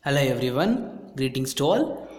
Hello everyone, greetings to all.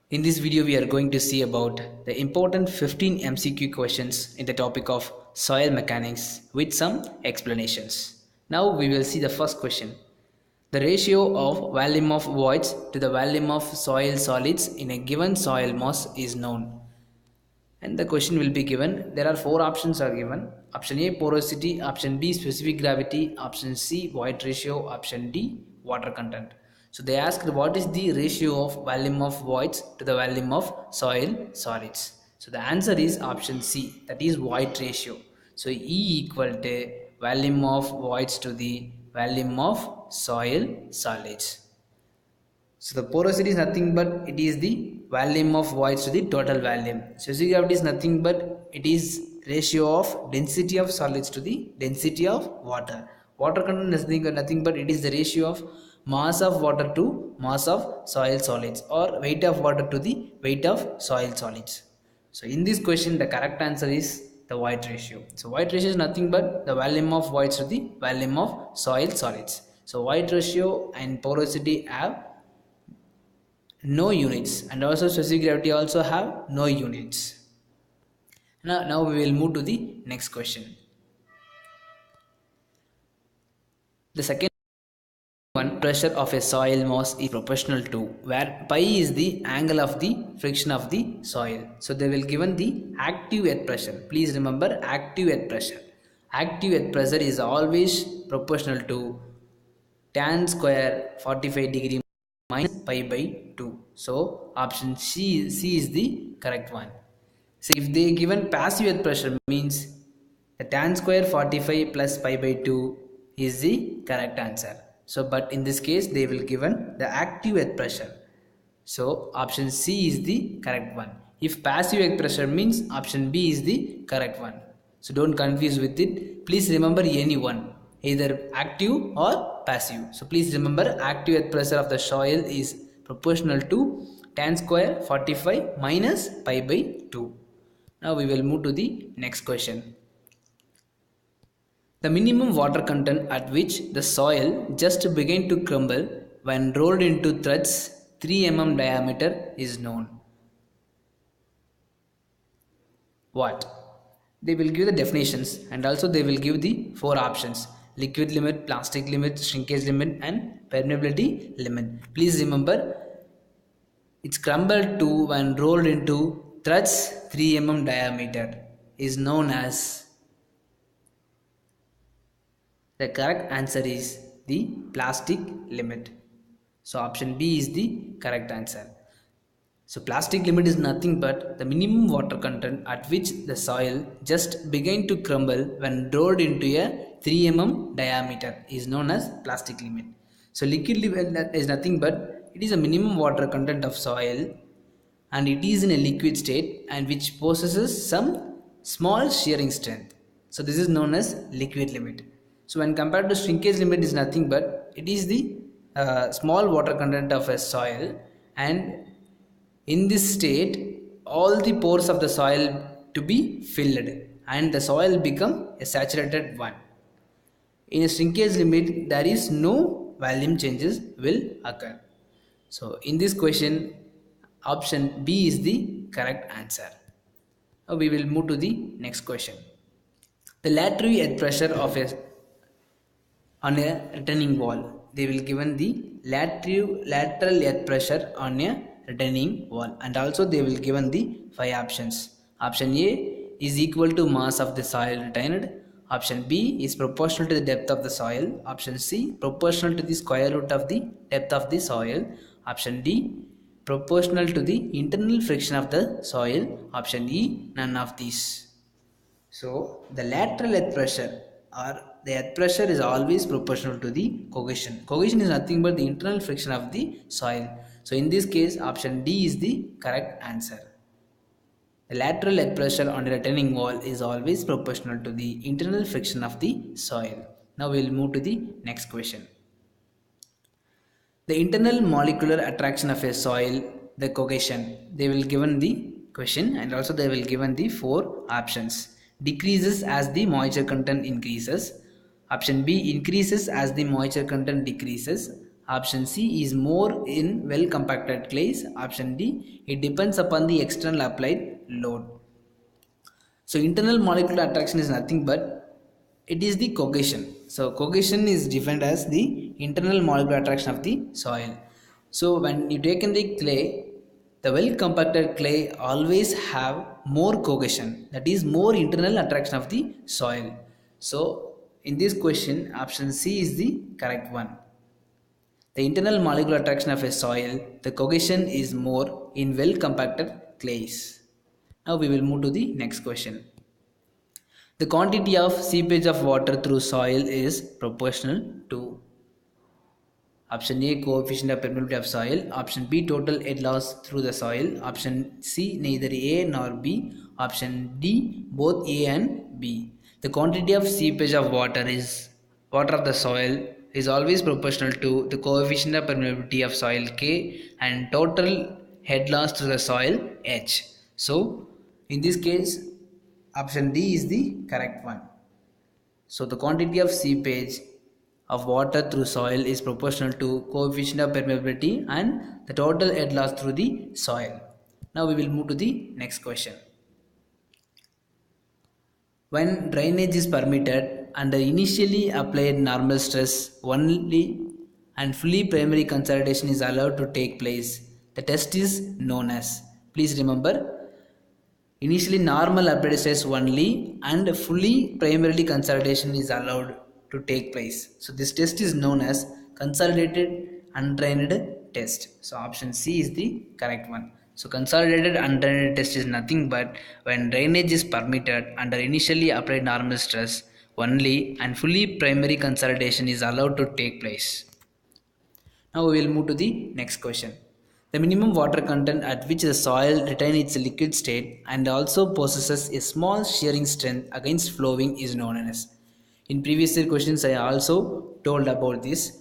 In this video we are going to see about the important 15 MCQ questions in the topic of soil mechanics with some explanations. Now we will see the first question. The ratio of volume of voids to the volume of soil solids in a given soil mass is known. And the question will be given. There are four options are given. Option A porosity, option B specific gravity, option C void ratio, option D water content. So they asked what is the ratio of volume of voids to the volume of soil solids. So the answer is option C, that is void ratio. So E equal to volume of voids to the volume of soil solids. So the porosity is nothing but it is the volume of voids to the total volume. Specific gravity is nothing but it is ratio of density of solids to the density of water. Water content is nothing but it is the ratio of mass of water to mass of soil solids, or weight of water to the weight of soil solids. So in this question the correct answer is the void ratio. So void ratio is nothing but the volume of voids to the volume of soil solids. So void ratio and porosity have no units, and also specific gravity also have no units. Now we will move to the next question. The second one, pressure of a soil mass is proportional to, where pi is the angle of the friction of the soil. So they will given the active earth pressure. Please remember active earth pressure. Active earth pressure is always proportional to tan square 45 degree minus pi by 2. So option C is the correct one. So if they given passive earth pressure means the tan square 45 plus pi by 2 is the correct answer. So but in this case they will given the active earth pressure. So option C is the correct one. If passive earth pressure means option B is the correct one. So don't confuse with it. Please remember any one, either active or passive. So please remember active earth pressure of the soil is proportional to tan square 45 minus pi by 2. Now we will move to the next question. The minimum water content at which the soil just began to crumble when rolled into threads 3 mm diameter is known. What? They will give the definitions, and also they will give the four options: liquid limit, plastic limit, shrinkage limit, and permeability limit. Please remember, it's crumbled to when rolled into threads 3 mm diameter is known as. The correct answer is the plastic limit. So option B is the correct answer. So plastic limit is nothing but the minimum water content at which the soil just began to crumble when rolled into a 3 mm diameter is known as plastic limit. So liquid limit is nothing but it is a minimum water content of soil, and it is in a liquid state and which possesses some small shearing strength. So this is known as liquid limit. So when compared to shrinkage limit is nothing but it is the small water content of a soil, and in this state all the pores of the soil to be filled and the soil become a saturated one. In a shrinkage limit there is no volume changes will occur. So in this question option B is the correct answer. Now we will move to the next question. The lateral earth pressure of a on a retaining wall. They will given the lateral earth pressure on a retaining wall, and also they will given the five options. Option A is equal to mass of the soil retained. Option B is proportional to the depth of the soil. Option C proportional to the square root of the depth of the soil. Option D proportional to the internal friction of the soil. Option E none of these. So the lateral earth pressure, or the earth pressure, is always proportional to the cohesion. Cohesion is nothing but the internal friction of the soil. So in this case option D is the correct answer. The lateral earth pressure on a retaining wall is always proportional to the internal friction of the soil. Now we will move to the next question. The internal molecular attraction of a soil, the cohesion. They will given the question, and also they will given the four options. Decreases as the moisture content increases. Option B increases as the moisture content decreases. Option C is more in well compacted clays. Option D, it depends upon the external applied load. So internal molecular attraction is nothing but it is the cohesion. So cohesion is defined as the internal molecular attraction of the soil. So when you take in the clay, the well compacted clay always have more cohesion, that is more internal attraction of the soil. So in this question, option C is the correct one. The internal molecular attraction of a soil, the cohesion is more in well compacted clays. Now we will move to the next question. The quantity of seepage of water through soil is proportional to option A, coefficient of permeability of soil, option B, total head loss through the soil, option C, neither A nor B, option D, both A and B. The quantity of seepage of water of the soil is always proportional to the coefficient of permeability of soil K and total head loss through the soil H. So in this case, option D is the correct one. So the quantity of seepage of water through soil is proportional to coefficient of permeability and the total head loss through the soil. Now we will move to the next question. When drainage is permitted under initially applied normal stress only and fully primary consolidation is allowed to take place, the test is known as. Please remember, initially normal applied stress only and fully primarily consolidation is allowed to take place. So this test is known as consolidated undrained test. So option C is the correct one. So consolidated undrained test is nothing but when drainage is permitted under initially applied normal stress only and fully primary consolidation is allowed to take place. Now we will move to the next question. The minimum water content at which the soil retains its liquid state and also possesses a small shearing strength against flowing is known as. In previous year questions I also told about this.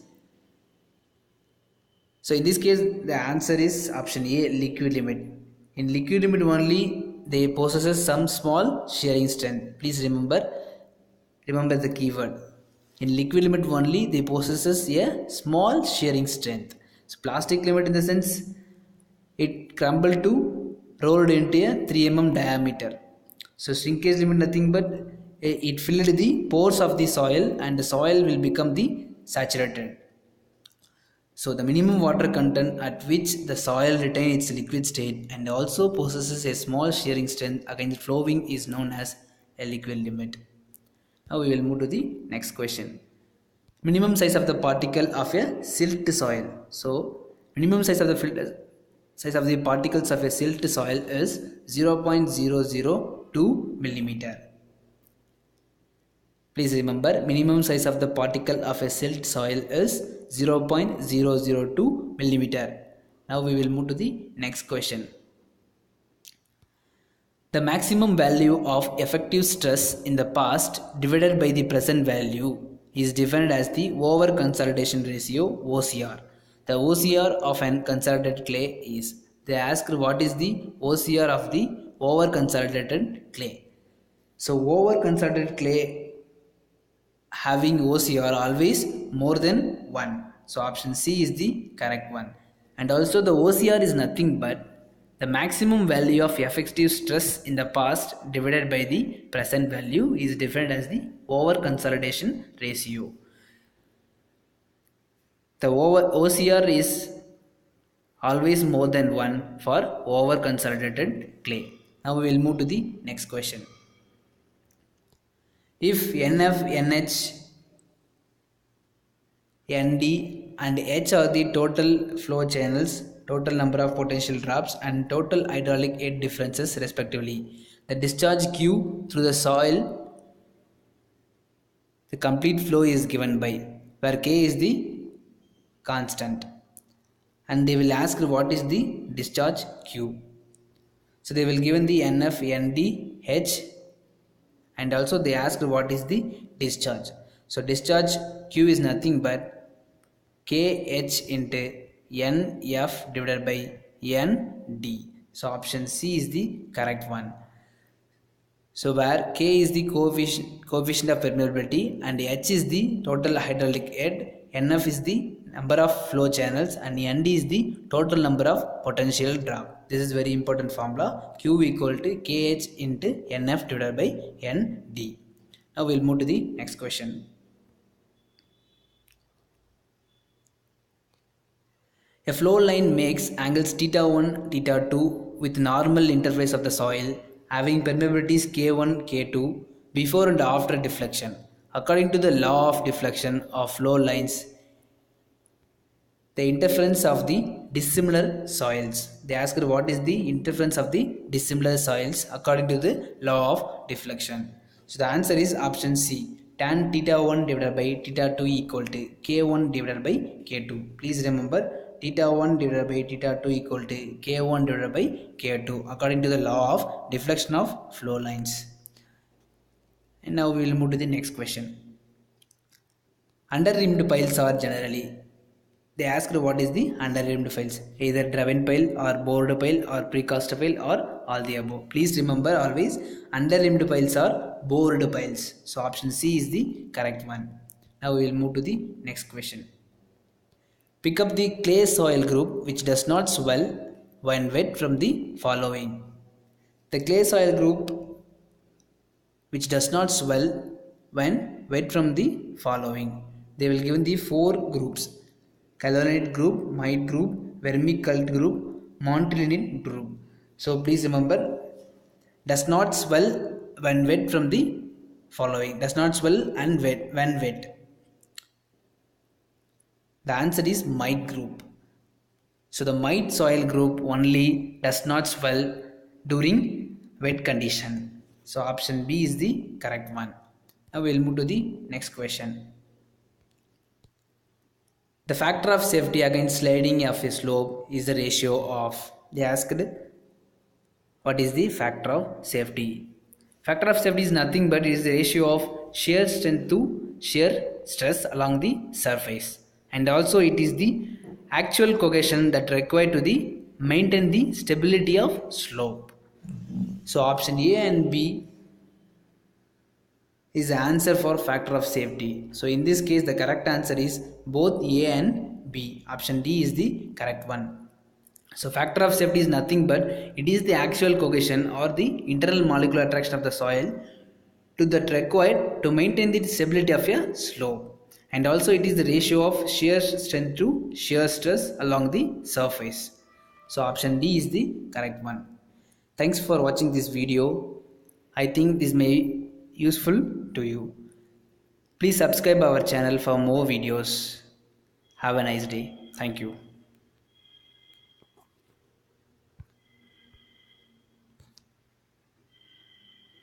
So in this case the answer is option A, liquid limit. In liquid limit only they possesses some small shearing strength. Please remember the keyword. In liquid limit only they possesses a small shearing strength. So plastic limit in the sense it crumbled to rolled into a 3 mm diameter. So shrinkage limit nothing but it filled the pores of the soil and the soil will become the saturated. So the minimum water content at which the soil retains its liquid state and also possesses a small shearing strength against flowing is known as a liquid limit. Now we will move to the next question. Minimum size of the particle of a silt soil. So minimum size of the particles of a silt soil is 0.002 millimeter. Please remember, minimum size of the particle of a silt soil is 0.002 millimeter. Now we will move to the next question. The maximum value of effective stress in the past divided by the present value is defined as the over consolidation ratio OCR. The OCR of an consolidated clay is, they asked what is the OCR of the over consolidated clay. So over consolidated clay having OCR always more than 1. So option C is the correct one. And also the OCR is nothing but the maximum value of effective stress in the past divided by the present value is defined as the over consolidation ratio. The OCR is always more than 1 for over consolidated clay. Now we will move to the next question. If NF, NH, ND and H are the total flow channels, total number of potential drops and total hydraulic head differences respectively, the discharge Q through the soil, the complete flow is given by, where K is the constant, and they will ask what is the discharge Q. So they will given the NF, ND, H, and also they asked what is the discharge. So discharge Q is nothing but KH into NF divided by ND. So option C is the correct one. So where K is the coefficient of permeability and H is the total hydraulic head, NF is the number of flow channels, and nd is the total number of potential drop. This is very important formula. Q equal to kh into nf divided by nd. Now we'll move to the next question. A flow line makes angles theta 1, theta 2 with normal interface of the soil having permeabilities K1, K2 before and after deflection. According to the law of deflection of flow lines, the interference of the dissimilar soils. They asked what is the interference of the dissimilar soils according to the law of deflection. So the answer is option C. Tan theta 1 divided by theta 2 equal to K1 divided by K2. Please remember, theta 1 divided by theta 2 equal to K1 divided by K2 according to the law of deflection of flow lines. And now we will move to the next question. Under-rimmed piles are generally, they asked what is the under-rimmed piles, either driven pile or bored pile or precast pile or all the above. Please remember always under-rimmed piles are bored piles. So option C is the correct one. Now we will move to the next question. Pick up the clay soil group which does not swell when wet from the following. The clay soil group which does not swell when wet from the following. They will given the four groups: Calonite group, mite group, vermicult group, montilinite group. So please remember, does not swell when wet from the following. Does not swell and wet when wet. The answer is mite group. So the mite soil group only does not swell during wet condition. So option B is the correct one. Now we will move to the next question. The factor of safety against sliding of a slope is the ratio of, they asked what is the factor of safety. Factor of safety is nothing but it is the ratio of shear strength to shear stress along the surface, and also it is the actual cohesion that required to the maintain the stability of slope. So option A and B is the answer for factor of safety. So in this case the correct answer is both A and B. Option D is the correct one. So factor of safety is nothing but it is the actual cohesion or the internal molecular attraction of the soil to that required to maintain the stability of a slope, and also it is the ratio of shear strength to shear stress along the surface. So option D is the correct one. Thanks for watching this video. I think this may be useful to you. Please subscribe our channel for more videos. Have a nice day. Thank you.